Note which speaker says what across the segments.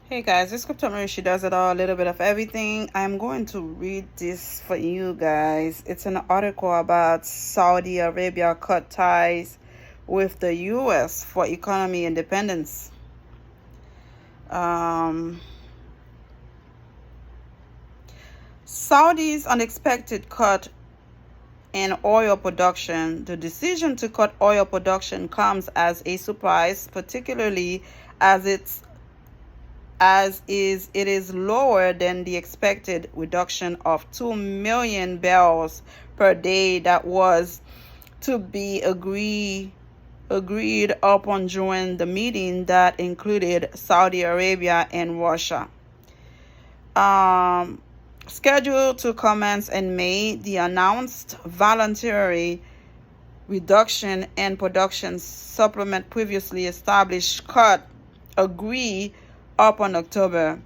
Speaker 1: Hey guys, this Scripture Mary, she does it all, a little bit of everything. I'm going to read this for you guys. It's an article about Saudi Arabia cut ties with the U.S. for economy independence. Saudi's unexpected cut in oil production. The decision to cut oil production comes as a surprise, particularly as it is lower than the expected reduction of 2 million barrels per day that was to be agreed upon during the meeting that included Saudi Arabia and Russia. Scheduled to commence in May, the announced voluntary reduction in production supplement previously established cut agree upon October.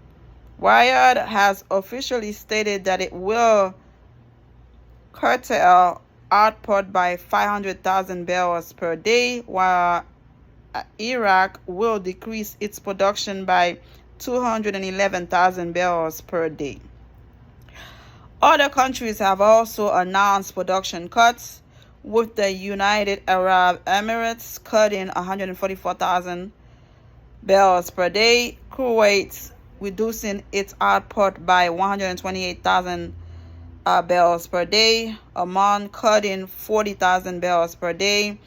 Speaker 1: Riyadh has officially stated that it will curtail output by 500,000 barrels per day, while Iraq will decrease its production by 211,000 barrels per day. Other countries have also announced production cuts, with the United Arab Emirates cutting 144,000 barrels per day, Kuwait reducing its output by 128,000 barrels per day, Oman cutting 40,000 barrels per day,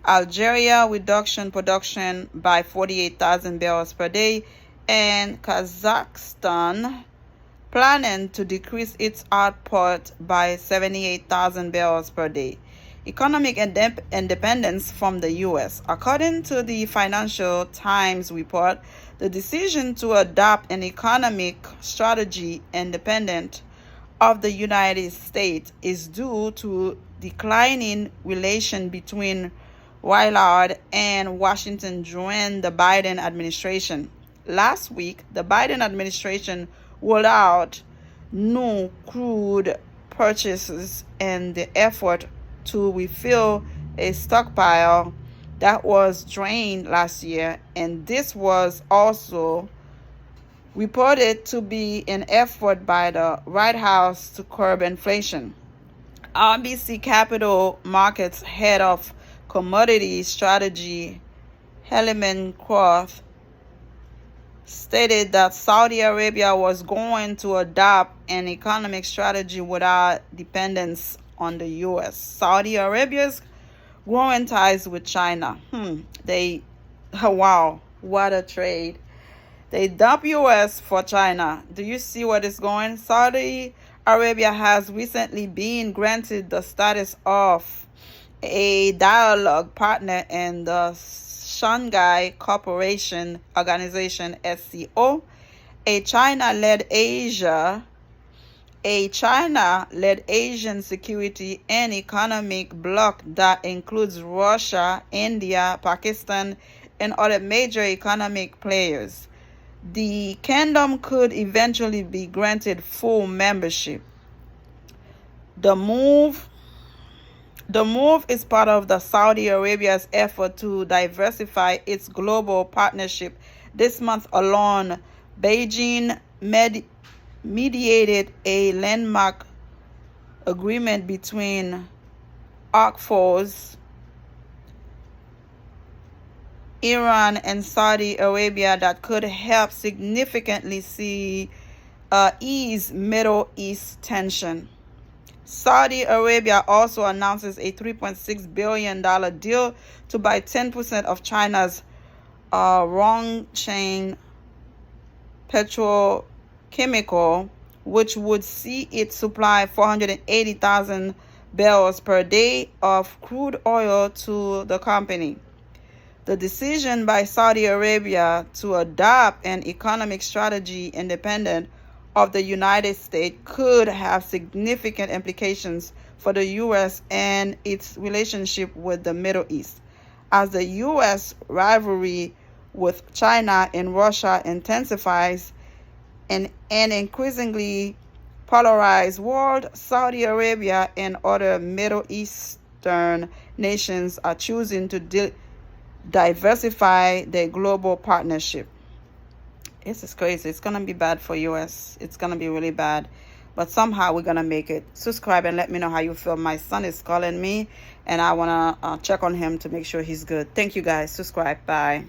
Speaker 1: Algeria reduction production by 48,000 barrels per day, and Kazakhstan planning to decrease its output by 78,000 barrels per day. Economic independence from the U.S. According to the Financial Times report, the decision to adopt an economic strategy independent of the United States is due to declining relation between Riyadh and Washington during the Biden administration. Last week, the Biden administration rolled out new crude purchases in the effort to refill a stockpile that was drained last year, and this was also reported to be an effort by the White House to curb inflation. RBC Capital Markets head of commodity strategy Helen Croft stated that Saudi Arabia was going to adopt an economic strategy without dependence on the U.S. Saudi Arabia's growing ties with China. Wow, what a trade. They dump U.S. for China. Do you see what is going? Saudi Arabia has recently been granted the status of a dialogue partner in the Shanghai Cooperation Organization (SCO), a China-led Asian security and economic bloc that includes Russia, India, Pakistan, and other major economic players. The kingdom could eventually be granted full membership. The move is part of the Saudi Arabia's effort to diversify its global partnership. This month alone, Beijing mediated a landmark agreement between ARC Iran and Saudi Arabia that could help significantly ease Middle East tension. Saudi Arabia also announces a $3.6 billion deal to buy 10% of China's Rongsheng petrochemical, which would see it supply 480,000 barrels per day of crude oil to the company. The decision by Saudi Arabia to adopt an economic strategy independent of the United States could have significant implications for the U.S. and its relationship with the Middle East. As the U.S. rivalry with China and Russia intensifies in an increasingly polarized world, Saudi Arabia and other Middle Eastern nations are choosing to diversify their global partnership. This is crazy. It's gonna be bad for US. It's gonna be really bad. But somehow we're gonna make it. Subscribe and let me know how you feel. My son is calling me and I wanna check on him to make sure he's good. Thank you guys. Subscribe. Bye.